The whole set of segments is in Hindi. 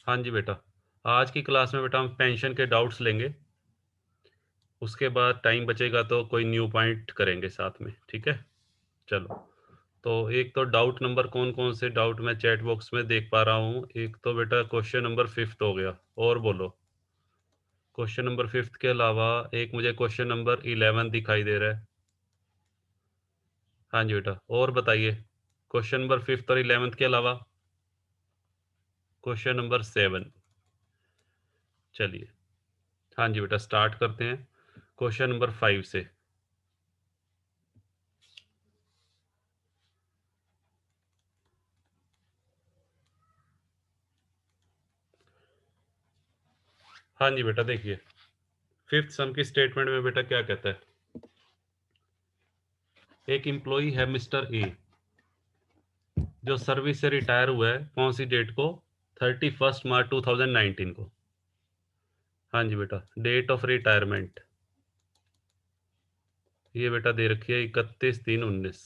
हाँ जी बेटा, आज की क्लास में बेटा हम पेंशन के डाउट्स लेंगे। उसके बाद टाइम बचेगा तो कोई न्यू पॉइंट करेंगे साथ में, ठीक है? चलो, तो एक तो डाउट नंबर कौन-कौन से डाउट मैं चैट बॉक्स में देख पा रहा हूँ। एक तो बेटा क्वेश्चन नंबर 5th हो गया, और बोलो। क्वेश्चन नंबर 5th के अलावा एक मुझे क्वेश्चन नंबर 11 दिखाई दे रहा है। हाँ जी बेटा, और बताइए क्वेश्चन नंबर 5th और 11th के अलावा क्वेश्चन नंबर 7। चलिए, हाँ जी बेटा, स्टार्ट करते हैं क्वेश्चन नंबर 5 से। हाँ जी बेटा, देखिए 5th सम की स्टेटमेंट में बेटा क्या कहता है। एक एम्प्लॉई है मिस्टर ए, जो सर्विस से रिटायर हुआ है कौन सी डेट को? 31 मार्च 2019 को। हाँ जी बेटा, डेट ऑफ रिटायरमेंट ये बेटा दे रखी है 31/3/19।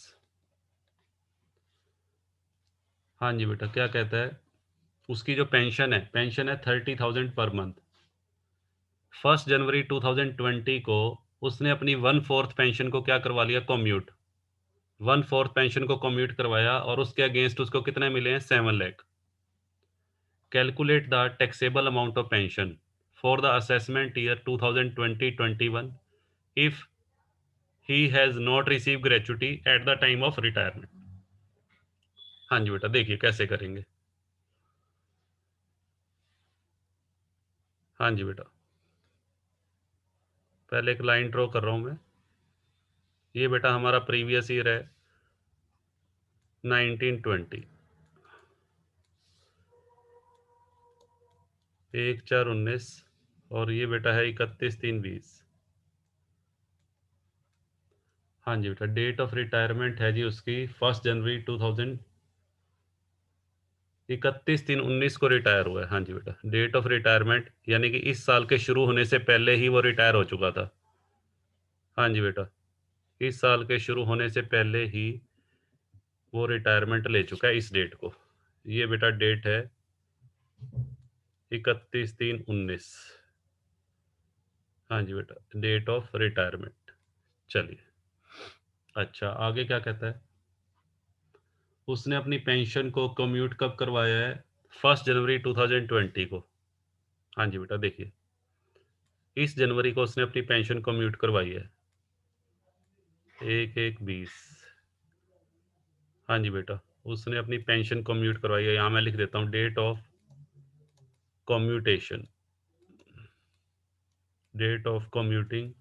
हाँ जी बेटा, क्या कहता है? उसकी जो पेंशन है 30,000 पर मंथ। 1 जनवरी 2020 को उसने अपनी 1/4 पेंशन को क्या करवा लिया? कम्यूट। 1/4 पेंशन को कम्यूट करवाया और उसके अगेंस्ट उसको कितने मिले हैं? 7 lakh. Calculate the taxable amount of pension for the assessment year 2020-21 if he has not received gratuity at the time of retirement। हाँ जी बेटा, देखिए कैसे करेंगे। हाँ जी बेटा, पहले एक लाइन ड्रॉ कर रहा हूं मैं। ये बेटा हमारा प्रीवियस ईयर है 1920। 1/4/19 और ये बेटा है 31/3/20। हाँ जी बेटा, डेट ऑफ रिटायरमेंट है जी उसकी 1 जनवरी 2000। 31/3/19 को रिटायर हुआ है। हाँ जी बेटा, डेट ऑफ रिटायरमेंट यानी कि इस साल के शुरू होने से पहले ही वो रिटायर हो चुका था। हाँ जी बेटा, इस साल के शुरू होने से पहले ही वो रिटायरमेंट ले चुका है इस डेट को। ये बेटा डेट है 31/3/19। हाँ जी बेटा, डेट ऑफ रिटायरमेंट। चलिए, अच्छा आगे क्या कहता है? उसने अपनी पेंशन को कम्यूट कब करवाया है? 1 जनवरी 2020 को। हाँ जी बेटा, देखिए इस जनवरी को उसने अपनी पेंशन कम्यूट करवाई है। 1/1/20। हाँ जी बेटा, उसने अपनी पेंशन कम्यूट करवाई है। यहाँ मैं लिख देता हूँ date of commutation. Date of commuting,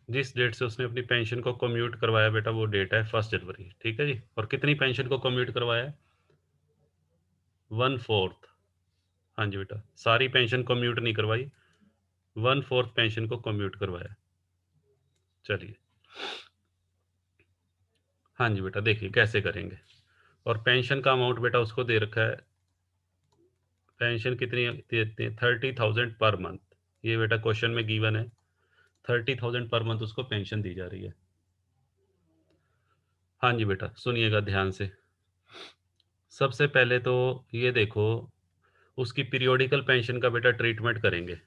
जिस डेट से उसने अपनी पेंशन को कम्यूट करवाया बेटा वो डेट है 1 जनवरी। ठीक है जी। और कितनी पेंशन को कम्यूट करवाया है? 1/4। हाँ जी बेटा, सारी पेंशन कम्यूट नहीं करवाई, 1/4 पेंशन को कम्यूट करवाया। चलिए, हाँ जी बेटा, देखिए कैसे करेंगे। और पेंशन का अमाउंट बेटा उसको दे रखा है। पेंशन कितनी देते हैं? 30,000 पर मंथ। ये बेटा क्वेश्चन में गिवन है, 30,000 पर मंथ उसको पेंशन दी जा रही है। हाँ जी बेटा, सुनिएगा ध्यान से। सबसे पहले तो ये देखो, उसकी पीरियोडिकल पेंशन का बेटा ट्रीटमेंट करेंगे।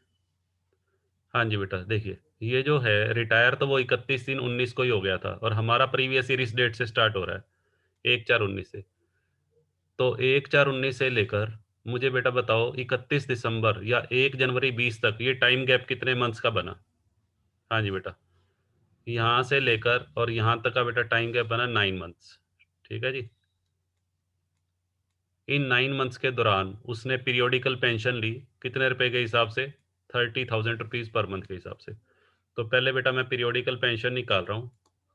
हाँ जी बेटा, देखिए ये जो है रिटायर तो वो 31/3/19 को ही हो गया था और हमारा प्रीवियस ईयर इस डेट से स्टार्ट हो रहा है 1/4/19 से। तो 1/4/19 से लेकर मुझे बेटा बताओ 31 दिसंबर या 1 जनवरी 20 तक ये टाइम गैप कितने मंथ्स का बना? हाँ जी बेटा, यहाँ से लेकर और यहाँ तक का बेटा टाइम गैप बना 9 मंथ्स। ठीक है जी। इन 9 मंथ्स के दौरान उसने पीरियोडिकल पेंशन ली कितने रुपए के हिसाब से? 30,000 रुपीज पर मंथ के हिसाब से। तो पहले बेटा मैं पीरियोडिकल पेंशन निकाल रहा हूँ।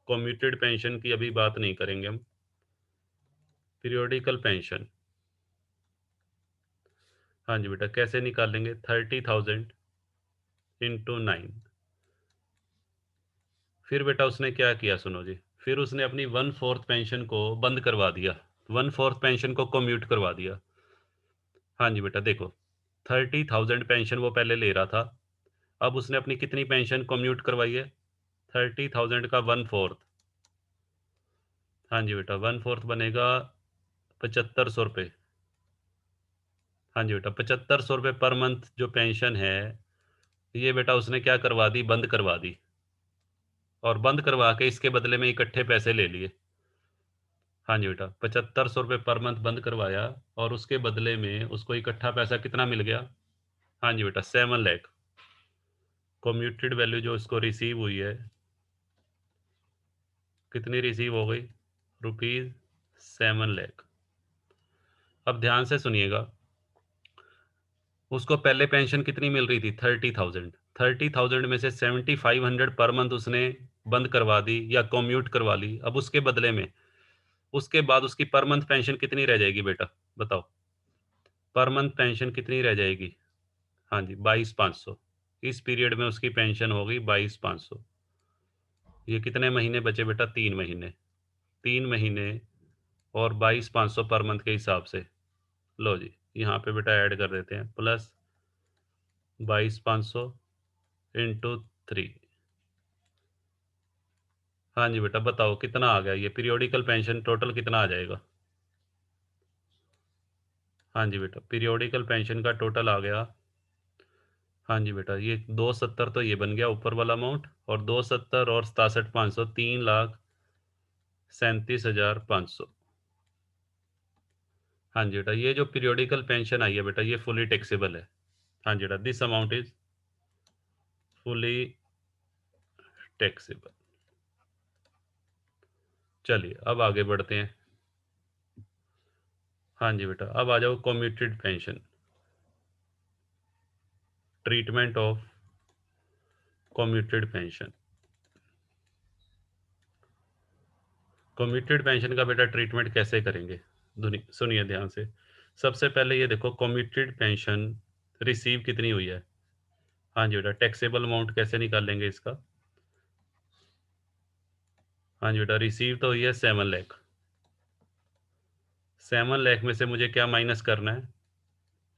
कम्यूटेड पेंशन की अभी बात नहीं करेंगे हम। पीरियोडिकल पेंशन, हाँ जी बेटा, कैसे निकालेंगे? 30,000 इंटू 9। फिर बेटा उसने क्या किया सुनो जी। फिर उसने अपनी 1/4 पेंशन को बंद करवा दिया। 1/4 पेंशन को कम्यूट करवा दिया। हाँ जी बेटा, देखो 30,000 पेंशन वो पहले ले रहा था। अब उसने अपनी कितनी पेंशन कम्यूट करवाई है? 30,000 का 1/4। हाँ जी बेटा, 1/4 बनेगा 7500 रुपये। हाँ जी बेटा, 7500 रुपये पर मंथ जो पेंशन है, ये बेटा उसने क्या करवा दी, बंद करवा दी। और बंद करवा के इसके बदले में इकट्ठे पैसे ले लिए। हाँ जी बेटा, 7500 रुपये पर मंथ बंद करवाया और उसके बदले में उसको इकट्ठा पैसा कितना मिल गया? हाँ जी बेटा, 7 लाख। कम्यूटेड वैल्यू जो उसको रिसीव हुई है, कितनी रिसीव हो गई? रुपीज़ 7 लाख। अब ध्यान से सुनिएगा, उसको पहले पेंशन कितनी मिल रही थी? 30,000। 30,000 में से 7,500 पर मंथ उसने बंद करवा दी या कम्यूट करवा ली। अब उसके बदले में उसके बाद उसकी पर मंथ पेंशन कितनी रह जाएगी बेटा? बताओ। पर मंथ पेंशन कितनी रह जाएगी? हाँ जी, 22,500। इस पीरियड में उसकी पेंशन होगी 22,500। ये कितने महीने बचे बेटा? 3 महीने। 3 महीने और 22,500 पर मंथ के हिसाब से। लो जी, यहाँ पे बेटा ऐड कर देते हैं, प्लस 22,500 इंटू 3। हाँ जी बेटा, बताओ कितना आ गया? ये पीरियोडिकल पेंशन टोटल कितना आ जाएगा? हाँ जी बेटा, पीरियोडिकल पेंशन का टोटल आ गया। हाँ जी बेटा, ये 270 तो ये बन गया ऊपर वाला अमाउंट, और 270 और 67,500, 3,37,500। हाँ जी बेटा, ये जो पीरियोडिकल पेंशन आई है बेटा, ये फुली टैक्सेबल है। हाँ जी बेटा, this amount is fully taxable. चलिए अब आगे बढ़ते हैं। हाँ जी बेटा, अब आ जाओ commuted pension, treatment of commuted pension. Commuted pension का बेटा ट्रीटमेंट कैसे करेंगे? सुनिए ध्यान से। सबसे पहले ये देखो, कम्यूटेड पेंशन रिसीव कितनी हुई है। हाँ जी बेटा, टैक्सेबल अमाउंट कैसे निकालेंगे इसका? हाँ जी बेटा, रिसीव तो हुई है 7 लाख। 7 लाख में से मुझे क्या माइनस करना है?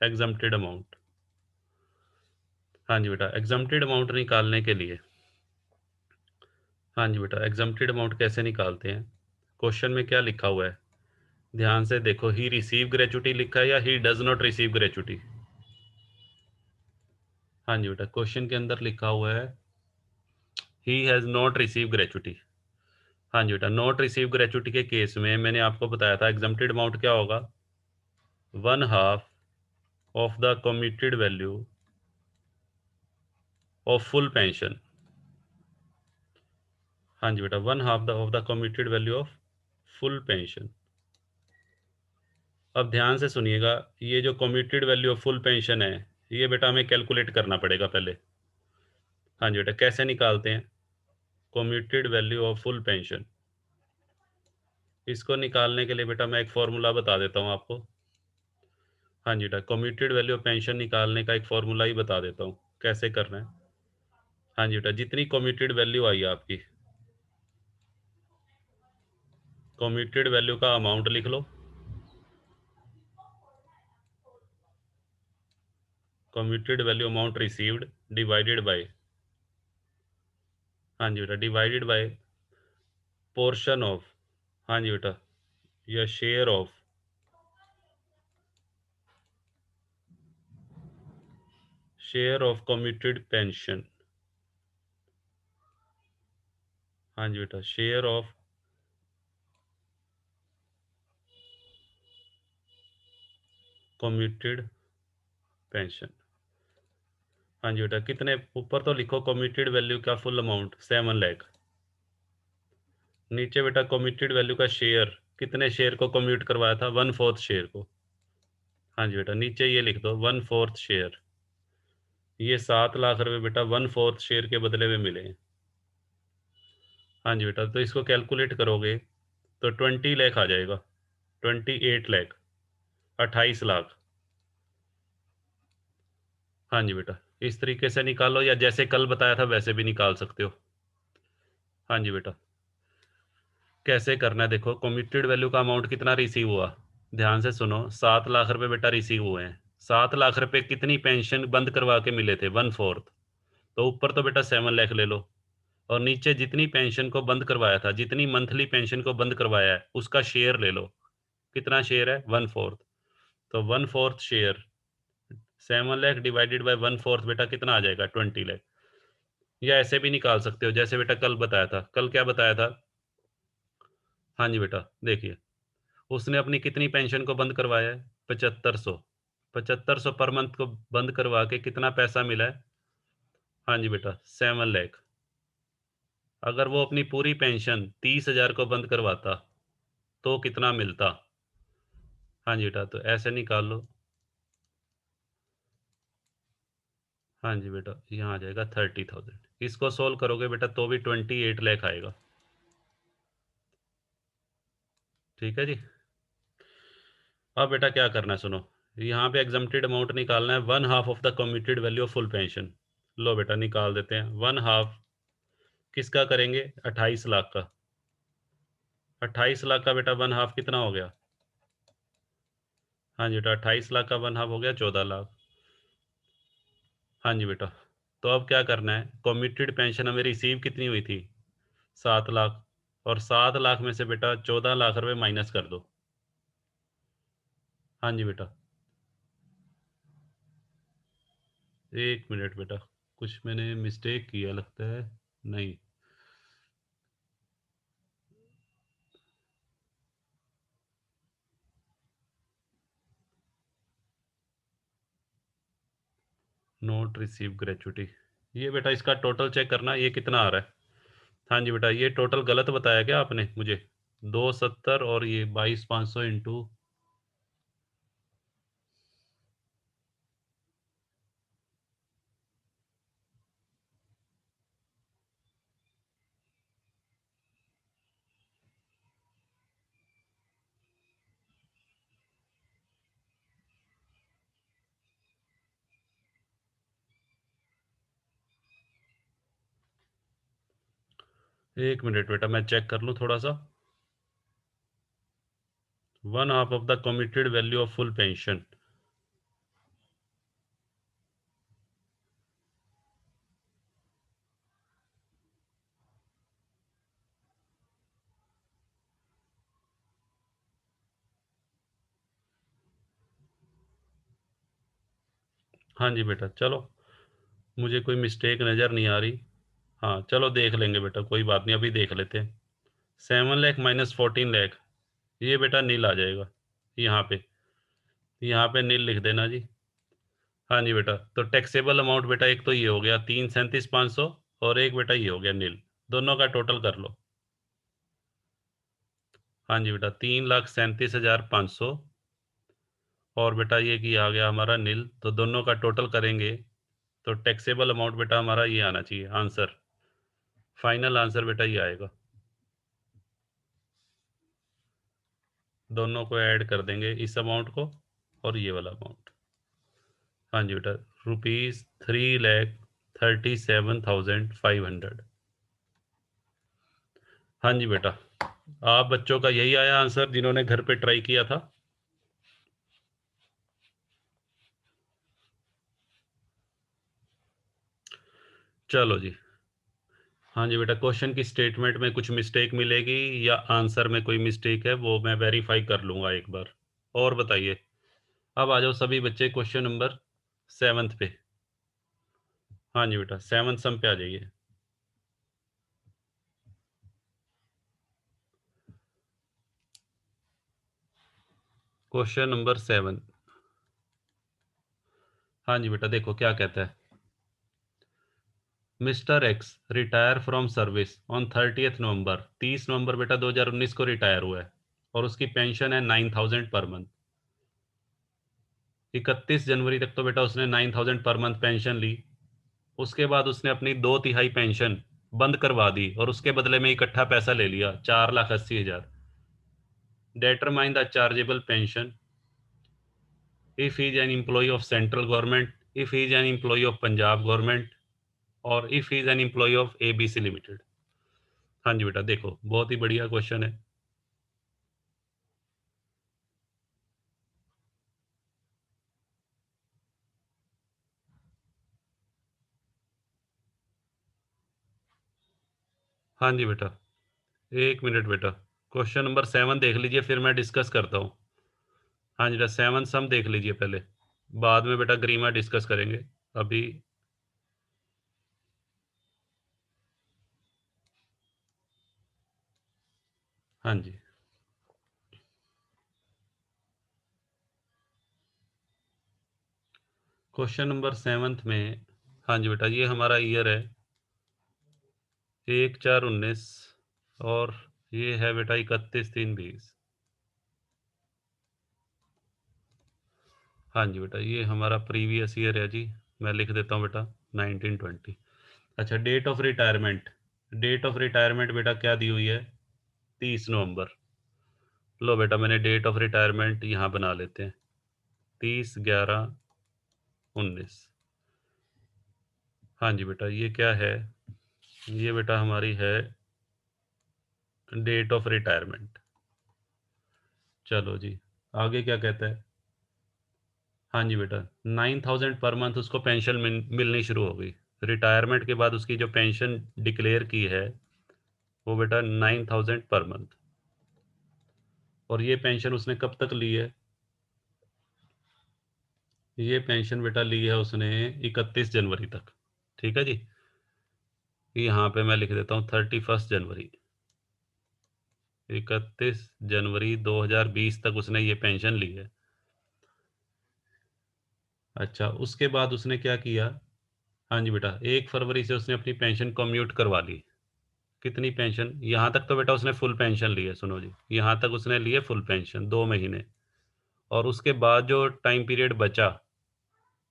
Exempted amount. हाँ जी बेटा, एग्जम्प्टेड अमाउंट निकालने के लिए, हाँ जी बेटा, एग्जम्प्टेड अमाउंट कैसे निकालते हैं? क्वेश्चन में क्या लिखा हुआ है? ध्यान से देखो, ही रिसीव ग्रेचुटी लिखा है या he does not receive gratuity? हाँ जी बेटा, क्वेश्चन के अंदर लिखा हुआ है he has not receive gratuity. हाँ जी बेटा, नॉट रिसीव ग्रेचुटी के केस में मैंने आपको बताया था एग्जम्प्टेड अमाउंट क्या होगा? 1/2 of the committed value of full pension. हाँ जी बेटा, 1/2 of the committed value of full pension. अब ध्यान से सुनिएगा, ये जो committed value of full pension है, ये बेटा हमें कैलकुलेट करना पड़ेगा पहले। हाँ जी बेटा, कैसे निकालते हैं committed value of full pension? इसको निकालने के लिए बेटा मैं एक फॉर्मूला बता देता हूँ आपको। हाँ जी बेटा, कमिटेड वैल्यू ऑफ पेंशन निकालने का एक फॉर्मूला ही बता देता हूँ कैसे करना है। हाँ जी बेटा, जितनी कमिटेड वैल्यू आई है आपकी, कमिटेड वैल्यू का अमाउंट लिख लो। Committed value amount received divided by, हाँ जी बेटा, डिवाइडेड बाय पोर्शन ऑफ, हाँ जी बेटा, या शेयर ऑफ कमिटेड पेंशन। हाँ जी बेटा, शेयर ऑफ कमिटेड पेंशन। हाँ जी बेटा, कितने ऊपर तो लिखो कमिटेड वैल्यू का फुल अमाउंट 7 लाख। नीचे बेटा कमिटेड वैल्यू का शेयर, कितने शेयर को कम्यूट करवाया था? 1/4 शेयर को। हाँ जी बेटा, नीचे ये लिख दो 1/4 शेयर। ये 7 लाख रुपए बेटा 1/4 शेयर के बदले में मिले हैं। हाँ जी बेटा, तो इसको कैलकुलेट करोगे तो 20 लाख आ जाएगा। 28 लाख, 28 लाख। हाँ जी बेटा, इस तरीके से निकालो, या जैसे कल बताया था वैसे भी निकाल सकते हो। हाँ जी बेटा, कैसे करना है देखो, कमिटेड वैल्यू का अमाउंट कितना रिसीव हुआ? ध्यान से सुनो, 7 लाख रुपए बेटा रिसीव हुए हैं। 7 लाख रुपए कितनी पेंशन बंद करवा के मिले थे? 1/4। तो ऊपर तो बेटा 7 लाख ले लो, और नीचे जितनी पेंशन को बंद करवाया था, जितनी मंथली पेंशन को बंद करवाया है, उसका शेयर ले लो। कितना शेयर है? 1/4। तो 1/4 शेयर 7 लाख डिवाइडेड बाय 1/4 बेटा कितना आ जाएगा? 20 लाख। या ऐसे भी निकाल सकते हो, जैसे बेटा कल बताया था। कल क्या बताया था? हाँ जी बेटा, देखिए, उसने अपनी कितनी पेंशन को बंद करवाया है? 7500। 7500 पर मंथ को बंद करवा के कितना पैसा मिला है? हाँ जी बेटा, 7 लाख। अगर वो अपनी पूरी पेंशन 30,000 को बंद करवाता, तो कितना मिलता? हाँ जी बेटा, तो ऐसे निकाल लो। हाँ जी बेटा, यहाँ आ जाएगा 30,000। इसको सोल्व करोगे बेटा तो भी 28 लाख आएगा। ठीक है जी। अब बेटा क्या करना है सुनो, यहाँ पे एग्जम्प्टेड अमाउंट निकालना है, 1/2 of the committed value of full pension. लो बेटा निकाल देते हैं। 1/2 किसका करेंगे? 28 लाख का। 28 लाख का बेटा 1/2 कितना हो गया? हाँ जी बेटा, 28 लाख का 1/2 हो गया 14 लाख। हाँ जी बेटा। तो अब क्या करना है, कमिटेड पेंशन हमें रिसीव कितनी हुई थी? 7 लाख। और 7 लाख में से बेटा 14 लाख रुपए माइनस कर दो। हाँ जी बेटा। 1 मिनट बेटा, कुछ मैंने मिस्टेक किया लगता है। नहीं, नोट रिसीव ग्रेचुटी। ये बेटा इसका टोटल चेक करना, ये कितना आ रहा है? हाँ जी बेटा, ये टोटल गलत बताया क्या आपने मुझे? 270 और ये 22,500 इंटू। 1 मिनट बेटा, मैं चेक कर लूँ थोड़ा सा। 1/2 of the committed value of full pension. हाँ जी बेटा, चलो, मुझे कोई मिस्टेक नज़र नहीं आ रही। हाँ चलो देख लेंगे बेटा, कोई बात नहीं, अभी देख लेते हैं। 7 लाख माइनस 14 लाख, ये बेटा नील आ जाएगा। यहाँ पे, यहाँ पे नील लिख देना जी। हाँ जी बेटा, तो टैक्सेबल अमाउंट बेटा एक तो ये हो गया 3,37,500, और एक बेटा ये हो गया नील। दोनों का टोटल कर लो। हाँ जी बेटा, 3,37,500, और बेटा ये की आ गया हमारा नील, तो दोनों का टोटल करेंगे तो टैक्सेबल अमाउंट बेटा हमारा ये आना चाहिए आंसर। फाइनल आंसर बेटा ये आएगा। दोनों को ऐड कर देंगे, इस अमाउंट को और ये वाला अमाउंट। हाँ जी बेटा, ₹3,37,500। हाँ जी बेटा, आप बच्चों का यही आया आंसर जिन्होंने घर पे ट्राई किया था। चलो जी। हाँ जी बेटा, क्वेश्चन की स्टेटमेंट में कुछ मिस्टेक मिलेगी या आंसर में कोई मिस्टेक है, वो मैं वेरीफाई कर लूँगा एक बार। और बताइए। अब आ जाओ सभी बच्चे क्वेश्चन नंबर 7th पे। हाँ जी बेटा, 7th सम पे आ जाइए। Question number 7। हाँ जी बेटा, देखो क्या कहता है। Mister x retire from service on 30th नवंबर। 30 नवंबर बेटा 2019 को रिटायर हुआ है, और उसकी पेंशन है 9,000 पर मंथ। 31 जनवरी तक तो बेटा उसने 9,000 पर मंथ पेंशन ली। उसके बाद उसने अपनी 2/3 पेंशन बंद करवा दी, और उसके बदले में इकट्ठा पैसा ले लिया 4,80,000। Determine the chargeable pension if he is an employ of central government, if he is an employ of Punjab government, और if he is an employ of ABC limited. हाँ जी बेटा, देखो बहुत ही बढ़िया क्वेश्चन है। हाँ जी बेटा, 1 मिनट बेटा। क्वेश्चन नंबर 7 देख लीजिए, फिर मैं डिस्कस करता हूँ। हाँ जी बेटा, 7 सम देख लीजिए पहले, बाद में बेटा ग्रीमा डिस्कस करेंगे। अभी हाँ जी, क्वेश्चन नंबर 7 में, हाँ जी बेटा, ये हमारा ईयर है 1/4/19 और ये है बेटा 31/3/20। हाँ जी बेटा, ये हमारा प्रीवियस ईयर है जी। मैं लिख देता हूँ बेटा 1920। अच्छा, डेट ऑफ रिटायरमेंट बेटा क्या दी हुई है? 30 नवंबर। लो बेटा, मैंने डेट ऑफ रिटायरमेंट यहाँ बना लेते हैं, 30/11/19। हाँ जी बेटा, ये क्या है? ये बेटा हमारी है डेट ऑफ रिटायरमेंट। चलो जी, आगे क्या कहता है? हाँ जी बेटा, 9,000 पर मंथ उसको पेंशन मिलनी शुरू हो गई। रिटायरमेंट के बाद उसकी जो पेंशन डिक्लेयर की है वो बेटा 9,000 पर मंथ। और ये पेंशन उसने कब तक ली है? ये पेंशन बेटा ली है उसने 31 जनवरी तक। ठीक है जी, यहाँ पे मैं लिख देता हूँ 31 जनवरी। 31 जनवरी 2020 तक उसने ये पेंशन ली है। अच्छा, उसके बाद उसने क्या किया? हाँ जी बेटा, 1 फरवरी से उसने अपनी पेंशन कम्यूट करवा ली। कितनी पेंशन? यहाँ तक तो बेटा उसने फुल पेंशन ली है, सुनो जी, यहाँ तक उसने लिए फुल पेंशन 2 महीने। और उसके बाद जो टाइम पीरियड बचा,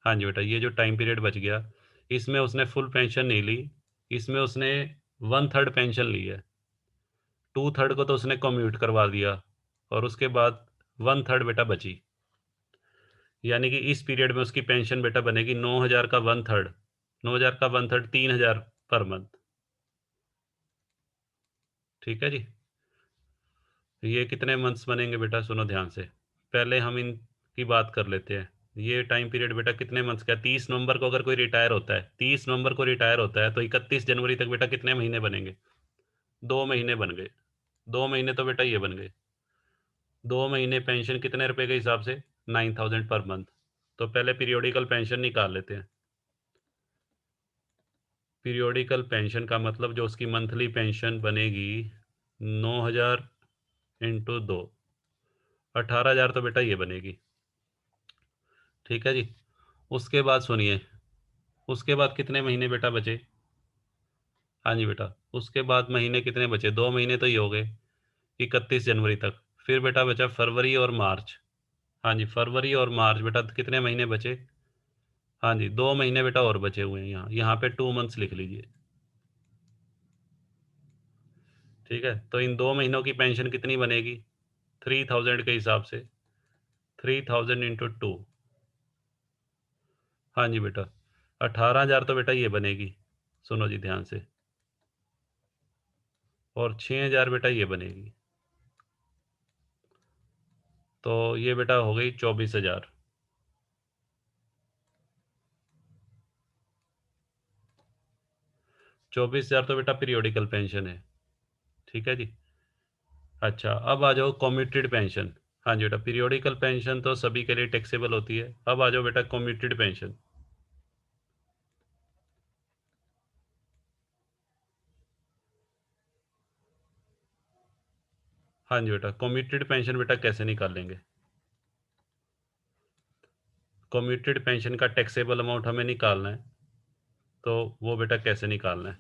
हाँ जी बेटा, ये जो टाइम पीरियड बच गया, इसमें उसने फुल पेंशन नहीं ली, इसमें उसने 1/3 पेंशन ली है। 2/3 को तो उसने कम्यूट करवा दिया, और उसके बाद 1/3 बेटा बची। यानी कि इस पीरियड में उसकी पेंशन बेटा बनेगी 9,000 का 1/3। 9,000 का 1/3 3,000 पर मंथ। ठीक है जी, ये कितने मंथ्स बनेंगे बेटा? सुनो ध्यान से, पहले हम इनकी बात कर लेते हैं। ये टाइम पीरियड बेटा कितने मंथ्स का? 30 नवंबर को अगर कोई रिटायर होता है, 30 नवंबर को रिटायर होता है, तो 31 जनवरी तक बेटा कितने महीने बनेंगे? 2 महीने बन गए। 2 महीने तो बेटा ये बन गए। 2 महीने पेंशन कितने रुपए के हिसाब से? 9,000 पर मंथ। तो पहले पीरियोडिकल पेंशन निकाल लेते हैं। पीरियोडिकल पेंशन का मतलब जो उसकी मंथली पेंशन बनेगी, 9,000 इंटू 2, 18,000 तो बेटा ये बनेगी। ठीक है जी, उसके बाद सुनिए, उसके बाद कितने महीने बेटा बचे? हाँ जी बेटा, उसके बाद महीने कितने बचे? 2 महीने तो ये हो गए 31 जनवरी तक। फिर बेटा बचा फरवरी और मार्च। हाँ जी, फरवरी और मार्च बेटा कितने महीने बचे? हाँ जी, 2 महीने बेटा और बचे हुए हैं, यहाँ यहाँ पे 2 मंथ्स लिख लीजिए। ठीक है, तो इन 2 महीनों की पेंशन कितनी बनेगी? 3,000 के हिसाब से, 3,000 इंटू 2। हाँ जी बेटा, 18,000 तो बेटा ये बनेगी, सुनो जी ध्यान से, और 6,000 बेटा ये बनेगी। तो ये बेटा हो गई 24,000। 24,000 तो बेटा पीरियोडिकल पेंशन है। ठीक है जी। अच्छा, अब आ जाओ कम्यूटेड पेंशन। हाँ जी बेटा, पीरियोडिकल पेंशन तो सभी के लिए टैक्सेबल होती है। अब आ जाओ बेटा कम्यूटेड पेंशन। हाँ जी बेटा, कम्यूटेड पेंशन बेटा कैसे निकालेंगे? कम्यूटेड पेंशन का टैक्सेबल अमाउंट हमें निकालना है, तो वो बेटा कैसे निकालना है?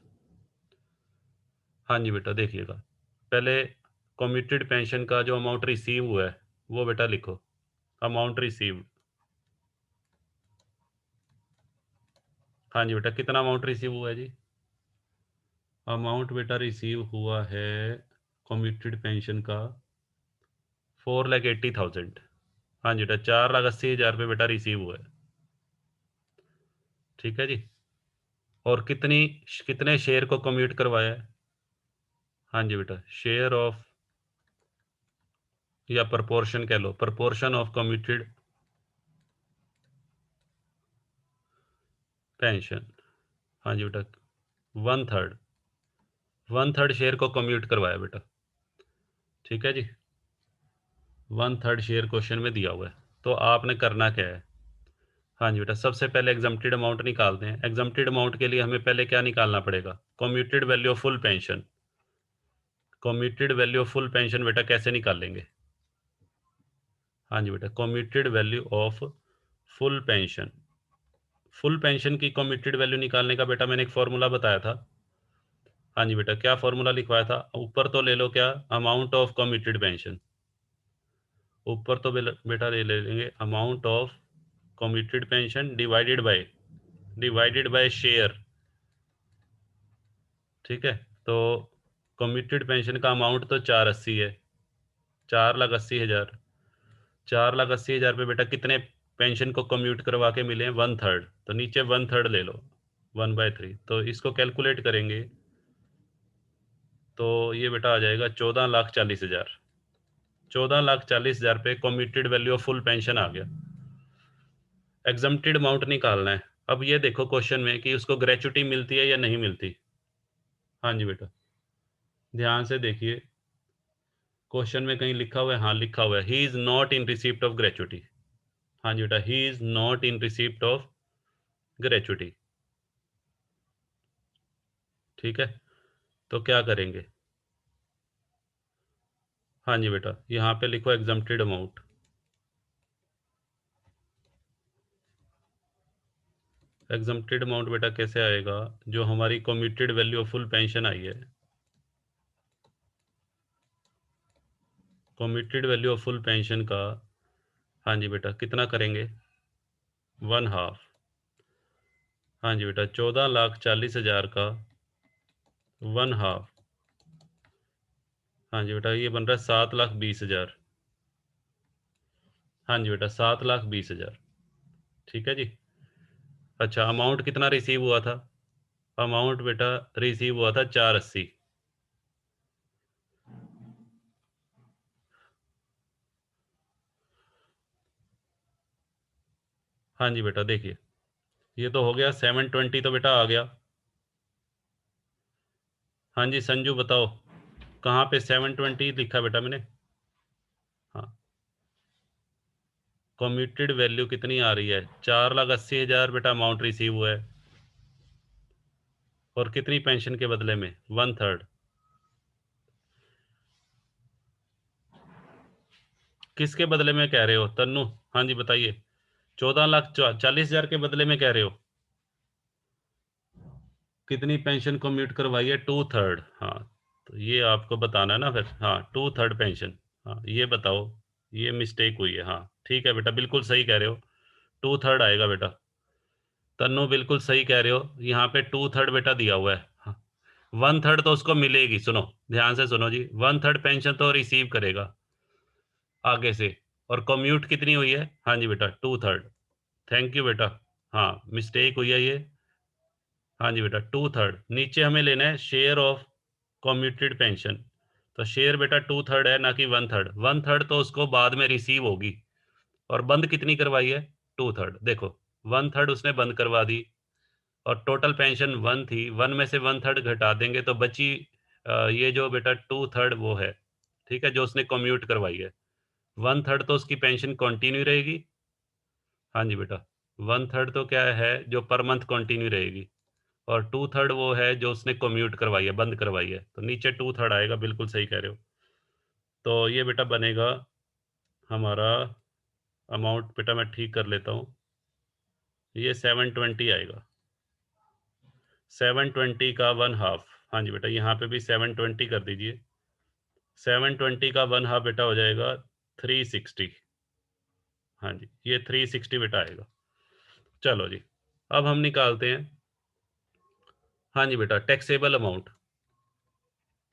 हाँ जी बेटा, देखिएगा, पहले कम्यूटेड पेंशन का जो अमाउंट रिसीव हुआ है वो बेटा लिखो, अमाउंट रिसीव। हाँ जी बेटा, कितना अमाउंट रिसीव हुआ है जी? अमाउंट बेटा रिसीव हुआ है कम्यूटेड पेंशन का 4,80,000। हाँ जी बेटा, 4,80,000 रुपये बेटा रिसीव हुआ है। ठीक है जी, और कितने शेयर को कम्यूट करवाया है? हाँ जी बेटा, शेयर ऑफ, या प्रपोर्शन कह लो, प्रपोर्शन ऑफ कम्यूटेड पेंशन। हाँ जी बेटा, 1/3। 1/3 शेयर को कम्यूट करवाया बेटा, ठीक है जी। 1/3 शेयर क्वेश्चन में दिया हुआ है, तो आपने करना क्या है? हाँ जी बेटा, सबसे पहले एग्जम्प्टेड अमाउंट निकालते हैं। एग्जम्प्टेड अमाउंट के लिए हमें पहले क्या निकालना पड़ेगा? Commuted value of full pension. Commuted value of full pension बेटा कैसे निकालेंगे? हाँ जी बेटा, commuted value of full pension. Full pension की कम्यूटेड वैल्यू निकालने का बेटा मैंने एक फॉर्मूला बताया था। हाँ जी बेटा, क्या फॉर्मूला लिखवाया था? ऊपर तो ले लो क्या, अमाउंट ऑफ कम्यूटेड पेंशन। ऊपर तो बेटा ले लेंगे amount of commuted pension divided by share, ठीक है। तो कम्यूटेड पेंशन का अमाउंट तो 480 है, 4,80,000। 4,80,000 पे बेटा कितने पेंशन को कम्यूट करवा के मिले हैं? 1/3। तो नीचे 1/3 ले लो, 1/3। तो इसको कैलकुलेट करेंगे तो ये बेटा आ जाएगा 14,40,000। 14,40,000 पे commuted value of full pension आ गया। एग्जम्प्टेड अमाउंट निकालना है। अब ये देखो क्वेश्चन में कि उसको ग्रेचुटी मिलती है या नहीं मिलती। हाँ जी बेटा, ध्यान से देखिए, क्वेश्चन में कहीं लिखा हुआ है? हाँ लिखा हुआ है, he is not in receipt of gratuity. हाँ जी बेटा, he is not in receipt of gratuity, ठीक है। तो क्या करेंगे? हाँ जी बेटा, यहाँ पे लिखो एग्जम्प्टेड अमाउंट। एग्जम्प्टेड अमाउंट बेटा कैसे आएगा? जो हमारी commuted value of full pension आई है, commuted value of full pension का, हाँ जी बेटा कितना करेंगे? 1/2। हाँ जी बेटा, 14,40,000 का 1/2। हाँ जी बेटा, ये बन रहा है 7,20,000। हाँ जी बेटा, 7,20,000, ठीक है जी। अच्छा, अमाउंट कितना रिसीव हुआ था? अमाउंट बेटा रिसीव हुआ था 480। हाँ जी बेटा, देखिए ये तो हो गया। 720 तो बेटा आ गया। हाँ जी संजू बताओ, कहाँ पे 720 लिखा बेटा मैंने? हाँ, कम्यूटेड वैल्यू कितनी आ रही है? 4,80,000 बेटा अमाउंट रिसीव हुआ है, और कितनी पेंशन के बदले में? 1/3। किसके बदले में कह रहे हो तन्नू? हाँ जी बताइए। 14,40,000 के बदले में कह रहे हो? कितनी पेंशन को म्यूट करवाई है? 2/3। हाँ, तो ये आपको बताना है ना फिर। हाँ, 2/3 पेंशन। हाँ ये बताओ, ये मिस्टेक हुई है। हाँ ठीक है बेटा, बिल्कुल सही कह रहे हो, 2/3 आएगा बेटा। तन्नू बिल्कुल सही कह रहे हो, यहाँ पे 2/3 बेटा दिया हुआ है। हाँ, 1/3 तो उसको मिलेगी। सुनो, ध्यान से सुनो जी, 1/3 पेंशन तो रिसीव करेगा आगे से। और कम्यूट कितनी हुई है? हाँ जी बेटा, 2/3। थैंक यू बेटा। हाँ, मिस्टेक हुई है ये। हाँ जी बेटा, 2/3। नीचे हमें लेना है शेयर ऑफ कम्यूटेड पेंशन। तो शेयर बेटा 2/3 है, ना कि 1/3। 1/3 तो उसको बाद में रिसीव होगी। और बंद कितनी करवाई है? 2/3। देखो, 1/3 उसने बंद करवा दी, और टोटल पेंशन 1 थी, 1 में से 1/3 घटा देंगे तो बची ये जो बेटा 2/3 वो है, ठीक है, जो उसने कम्यूट करवाई है। 1/3 तो उसकी पेंशन कंटिन्यू रहेगी। हाँ जी बेटा, 1/3 तो क्या है, जो पर मंथ कंटिन्यू रहेगी। और 2/3 वो है जो उसने कम्यूट करवाई है, बंद करवाई है। तो नीचे 2/3 आएगा, बिल्कुल सही कह रहे हो। तो ये बेटा बनेगा हमारा अमाउंट। बेटा मैं ठीक कर लेता हूँ, ये 720 आएगा। 720 का 1/2। हाँ जी बेटा, यहाँ पे भी 720 कर दीजिए। 720 का 1/2 बेटा हो जाएगा 360। हाँ जी, ये 360 बेटा आएगा। चलो जी, अब हम निकालते हैं। हाँ जी बेटा, टैक्सेबल अमाउंट।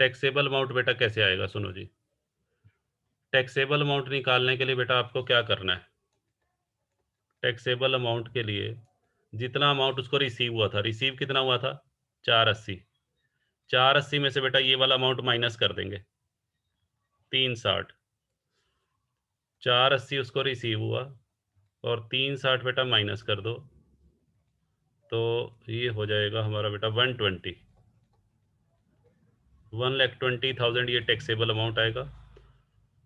टैक्सेबल अमाउंट बेटा कैसे आएगा? सुनो जी, टैक्सेबल अमाउंट निकालने के लिए बेटा आपको क्या करना है? टैक्सेबल अमाउंट के लिए जितना अमाउंट उसको रिसीव हुआ था, रिसीव कितना हुआ था? 480। 480 में से बेटा ये वाला अमाउंट माइनस कर देंगे, 360। 480 उसको रिसीव हुआ, और 360 बेटा माइनस कर दो, तो ये हो जाएगा हमारा बेटा 120। 1,20,000 ये टैक्सेबल अमाउंट आएगा।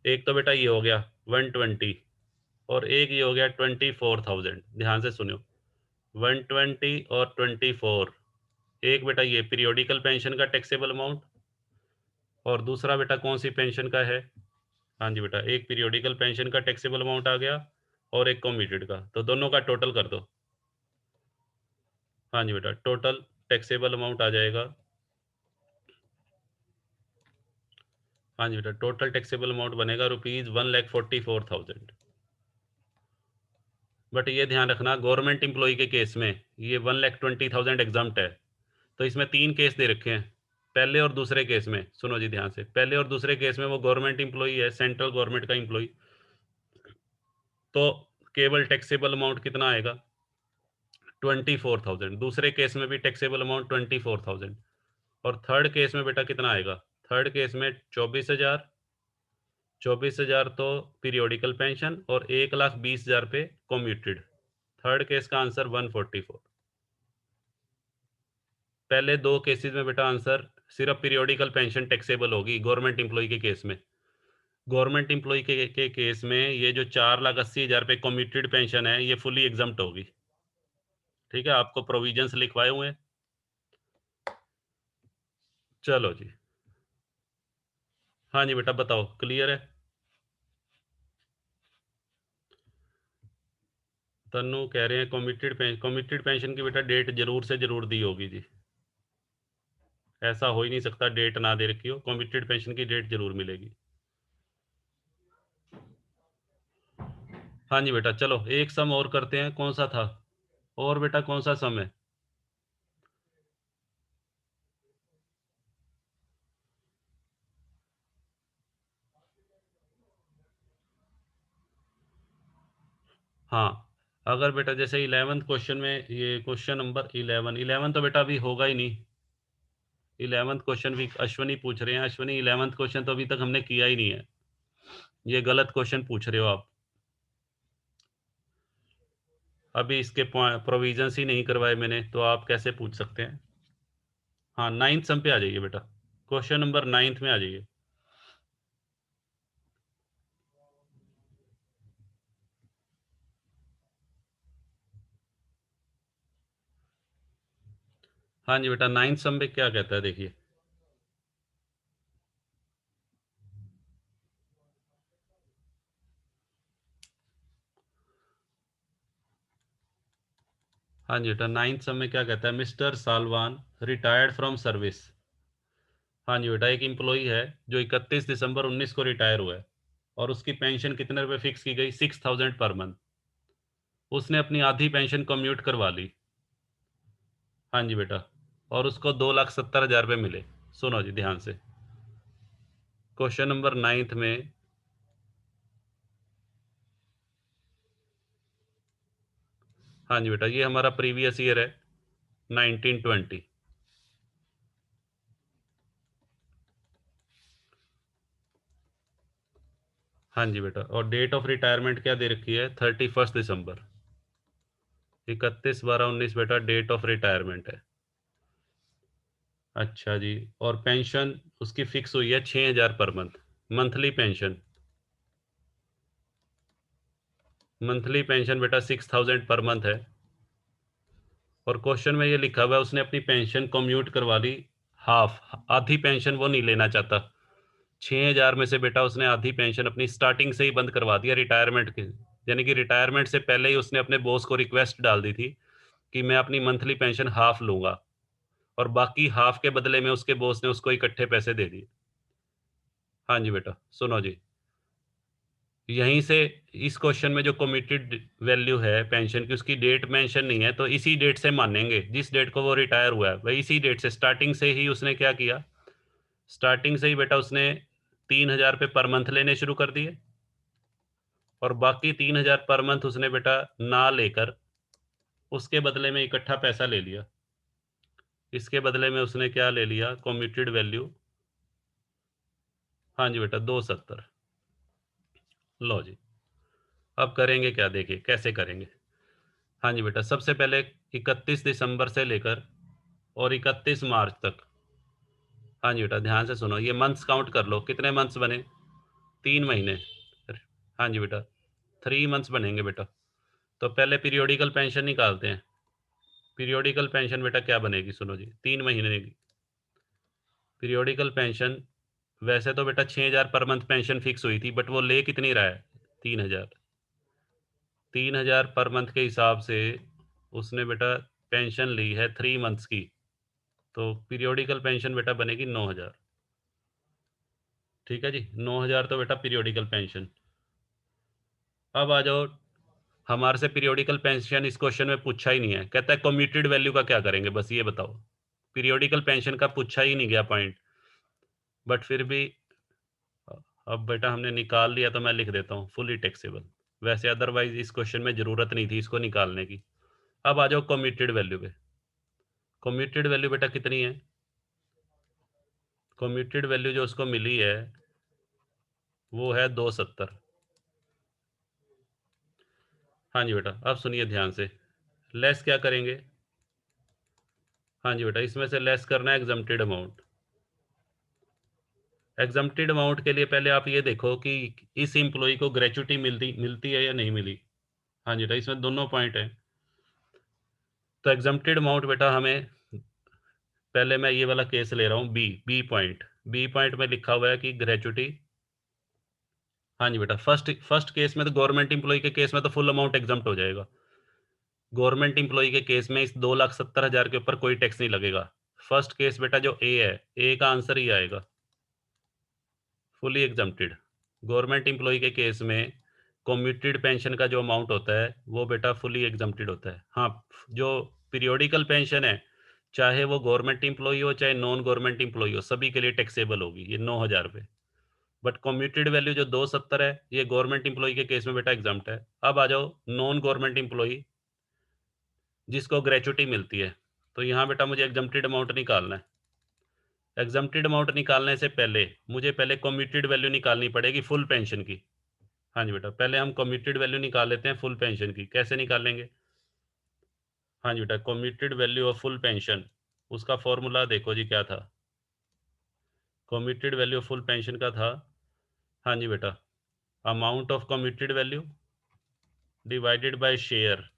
एक तो बेटा ये हो गया 120 और एक ये हो गया 24,000। ध्यान से सुनियो, 120 और 24। एक बेटा ये पीरियोडिकल पेंशन का टैक्सेबल अमाउंट और दूसरा बेटा कौन सी पेंशन का है? हाँ जी बेटा, एक पीरियोडिकल पेंशन का टैक्सेबल अमाउंट आ गया और एक कम्यूटेड का, तो दोनों का टोटल कर दो। हाँ जी बेटा, टोटल टैक्सेबल अमाउंट आ जाएगा। हाँ जी बेटा, टोटल टैक्सेबल अमाउंट बनेगा ₹1,44,000। बट ये ध्यान रखना, गवर्नमेंट एम्प्लॉय के केस में ये 1,20,000 एग्जाम्प्ट है। तो इसमें 3 केस दे रखे हैं। पहले और दूसरे केस में सुनो जी ध्यान से, पहले और दूसरे केस में वो गवर्नमेंट एम्प्लॉय है, सेंट्रल गवर्नमेंट का एम्प्लॉय, तो केवल टैक्सेबल अमाउंट कितना आएगा? 24,000। दूसरे केस में भी टैक्सेबल अमाउंट 24,000। और थर्ड केस में बेटा कितना आएगा? थर्ड केस में 24,000। 24,000 तो पीरियोडिकल पेंशन और 1,20,000 पे कम्यूटेड। थर्ड केस का आंसर 144। पहले दो केसेस में बेटा आंसर सिर्फ पीरियोडिकल पेंशन टैक्सेबल होगी गवर्नमेंट एम्प्लॉय के केस में। गवर्नमेंट एम्प्लॉय के केस में ये जो 4,80,000 पे कम्यूटेड पेंशन है, ये फुली एग्जम्प्ट होगी। ठीक है, आपको प्रोविजंस लिखवाए हुए हैं। चलो जी, हाँ जी बेटा बताओ, क्लियर है? तन्नू कह रहे हैं कमिटेड पेंशन की बेटा डेट जरूर से जरूर दी होगी जी। ऐसा हो ही नहीं सकता डेट ना दे रखी हो, कमिटेड पेंशन की डेट जरूर मिलेगी। हाँ जी बेटा, चलो एक सम और करते हैं। कौन सा था और बेटा, कौन सा सम है? हाँ, अगर बेटा जैसे 11th क्वेश्चन में, ये क्वेश्चन नंबर 11 तो बेटा अभी होगा ही नहीं। 11th क्वेश्चन भी अश्वनी पूछ रहे हैं। अश्वनी, 11th क्वेश्चन तो अभी तक हमने किया ही नहीं है, ये गलत क्वेश्चन पूछ रहे हो आप। अभी इसके प्रोविजंस ही नहीं करवाए मैंने, तो आप कैसे पूछ सकते हैं? हाँ, 9th सम पे आ जाइए बेटा, क्वेश्चन नंबर 9th में आ जाइए। हाँ जी बेटा, 9th सम पे क्या कहता है देखिए। हाँ जी बेटा, 9th सम में क्या कहता है? Mister Salwan retired from service. हाँ जी बेटा, एक एम्प्लॉई है जो 31 दिसंबर 19 को रिटायर हुआ है और उसकी पेंशन कितने रुपए फिक्स की गई? 6,000 पर मंथ। उसने अपनी आधी पेंशन कम्यूट करवा ली। हाँ जी बेटा, और उसको 2,70,000 रुपये मिले। सुनो जी ध्यान से, क्वेश्चन नंबर 9th में। हाँ जी बेटा, ये हमारा प्रीवियस ईयर है 1920। हाँ जी बेटा, और डेट ऑफ रिटायरमेंट क्या दे रखी है? 31 दिसंबर। 31/12/19 बेटा डेट ऑफ रिटायरमेंट है। अच्छा जी, और पेंशन उसकी फिक्स हुई है 6,000 per month, monthly pension. Monthly pension बेटा 6,000 पर मंथ है। और क्वेश्चन में ये लिखा हुआ है उसने अपनी पेंशन कम्यूट करवा ली हाफ, आधी पेंशन वो नहीं लेना चाहता। 6,000 में से बेटा उसने आधी पेंशन अपनी स्टार्टिंग से ही बंद करवा दिया रिटायरमेंट के, यानी कि रिटायरमेंट से पहले ही उसने अपने बॉस को रिक्वेस्ट डाल दी थी कि मैं अपनी मंथली पेंशन हाफ लूंगा, और बाकी हाफ के बदले में उसके बॉस ने उसको इकट्ठे पैसे दे दिए। हाँ जी बेटा, सुनो जी, यहीं से इस क्वेश्चन में जो कमिटेड वैल्यू है पेंशन की, उसकी डेट मेंशन नहीं है, तो इसी डेट से मानेंगे जिस डेट को वो रिटायर हुआ है, वही इसी डेट से स्टार्टिंग से ही उसने क्या किया? स्टार्टिंग से ही बेटा उसने 3,000 रुपये पर मंथ लेने शुरू कर दिए, और बाकी 3,000 पर मंथ उसने बेटा ना लेकर उसके बदले में इकट्ठा पैसा ले लिया। इसके बदले में उसने क्या ले लिया? Commuted value. हाँ जी बेटा, 270। लो जी, अब करेंगे क्या, देखिए कैसे करेंगे। हाँ जी बेटा, सबसे पहले 31 दिसंबर से लेकर और 31 मार्च तक। हाँ जी बेटा, ध्यान से सुनो, ये मंथ्स काउंट कर लो, कितने मंथ्स बने? 3 महीने। हाँ जी बेटा, 3 मंथ्स बनेंगे बेटा। तो पहले पीरियोडिकल पेंशन निकालते हैं। पीरियोडिकल पेंशन बेटा क्या बनेगी, सुनो जी, 3 महीने की पीरियोडिकल पेंशन। वैसे तो बेटा 6,000 पर मंथ पेंशन फिक्स हुई थी, बट वो ले कितनी रहा है? 3,000। 3,000 पर मंथ के हिसाब से उसने बेटा पेंशन ली है 3 मंथ्स की, तो पीरियोडिकल पेंशन बेटा बनेगी 9,000। ठीक है जी, 9,000 तो बेटा पीरियोडिकल पेंशन। अब आ जाओ, हमारे से पीरियोडिकल पेंशन इस क्वेश्चन में पूछा ही नहीं है, कहता है कम्यूटेड वैल्यू का क्या करेंगे, बस ये बताओ। पीरियोडिकल पेंशन का पूछा ही नहीं गया पॉइंट, बट फिर भी अब बेटा हमने निकाल लिया तो मैं लिख देता हूँ फुली टैक्सेबल। वैसे अदरवाइज इस क्वेश्चन में जरूरत नहीं थी इसको निकालने की। अब आ जाओ कम्यूटेड वैल्यू पे। कम्यूटेड वैल्यू बेटा कितनी है? कम्यूटेड वैल्यू जो उसको मिली है वो है 270। हाँ जी बेटा, अब सुनिए ध्यान से, लेस क्या करेंगे? हाँ जी बेटा, इसमें से लेस करना है एग्जम्प्टेड अमाउंट। एग्जम्प्टेड अमाउंट के लिए पहले आप ये देखो कि इस एम्प्लॉय को ग्रेच्युटी मिलती मिलती है या नहीं मिली। हाँ जी बेटा, इसमें दोनों पॉइंट है। तो एग्जम्प्टेड अमाउंट बेटा हमें, पहले मैं ये वाला केस ले रहा हूँ, बी पॉइंट में लिखा हुआ है कि ग्रेच्युटी। हाँ जी बेटा, फर्स्ट फर्स्ट केस में तो गवर्नमेंट एम्प्लॉय के केस में तो फुल अमाउंट एग्जम्प्ट हो जाएगा। गवर्नमेंट एम्प्लॉय के केस में इस 2,70,000 के ऊपर कोई टैक्स नहीं लगेगा। फर्स्ट केस बेटा जो ए है, ए का आंसर ही आएगा, फुली एग्जम्प्टेड। गवर्नमेंट एम्प्लॉय के केस में कम्यूटेड पेंशन का जो अमाउंट होता है वो बेटा फुली एग्जम्प्टेड होता है। हाँ, जो पीरियोडिकल पेंशन है, चाहे वो गवर्नमेंट एम्प्लॉय हो चाहे नॉन गवर्नमेंट एम्प्लॉय हो, सभी के लिए टैक्सेबल होगी ये 9,000 रुपये। बट कम्यूटेड वैल्यू जो 270 है, ये गवर्नमेंट एम्प्लॉय के केस में बेटा एग्जाम्प्ट है। अब आ जाओ नॉन गवर्नमेंट एम्प्लॉय जिसको ग्रेच्युटी मिलती है, तो यहाँ बेटा मुझे एग्जम्प्टेड अमाउंट निकालना है। एग्जम्प्टेड अमाउंट निकालने से पहले मुझे पहले कम्यूटेड वैल्यू निकालनी पड़ेगी फुल पेंशन की। हाँ जी बेटा, पहले हम कम्यूटेड वैल्यू निकाल लेते हैं फुल पेंशन की। कैसे निकालेंगे? हाँ जी बेटा, commuted value of full pension, उसका फॉर्मूला देखो जी क्या था। Commuted value of full pension का था, हाँ जी बेटा, amount of commuted value divided by share.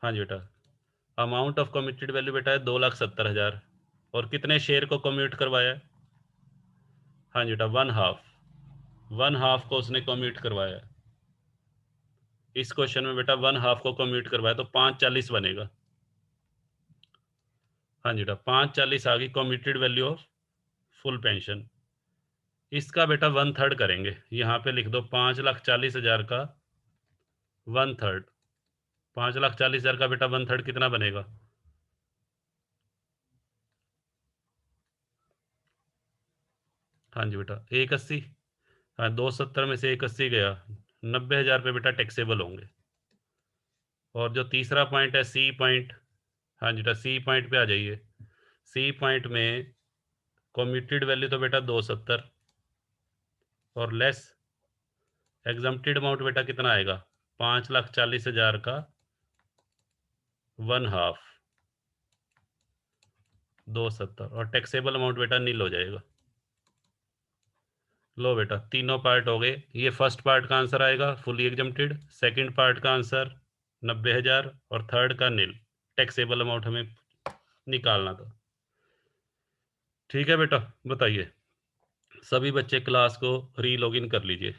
हाँ जी बेटा, अमाउंट ऑफ कम्यूटेड वैल्यू बेटा है 2,70,000, और कितने शेयर को कम्यूट करवाया है? हाँ जी बेटा, वन हाफ। वन हाफ को उसने कम्यूट करवाया है। इस क्वेश्चन में बेटा वन हाफ को कम्यूट करवाया तो 540 बनेगा। हाँ जी बेटा, 540 आ गई commuted value of full pension. इसका बेटा 1/3 करेंगे, यहाँ पे लिख दो 5,40,000 का 1/3। 5,40,000 का बेटा 1/3 कितना बनेगा? हाँ जी बेटा, 180। हाँ, 270 में से 180 गया, 90,000 पे बेटा टैक्सेबल होंगे। और जो तीसरा पॉइंट है सी पॉइंट, हाँ जी बेटा सी पॉइंट पे आ जाइए। सी पॉइंट में कम्यूटेड वैल्यू तो बेटा 270 और लेस एग्जम्प्टेड अमाउंट बेटा कितना आएगा? 5,40,000 का वन हाफ, 270, और टैक्सेबल अमाउंट बेटा नील हो जाएगा। लो बेटा, तीनों पार्ट हो गए। ये फर्स्ट पार्ट का आंसर आएगा फुली एग्जम्प्टेड, सेकंड पार्ट का आंसर 90,000, और थर्ड का नील। टैक्सेबल अमाउंट हमें निकालना था। ठीक है बेटा, बताइए। सभी बच्चे क्लास को री लॉगिन कर लीजिए।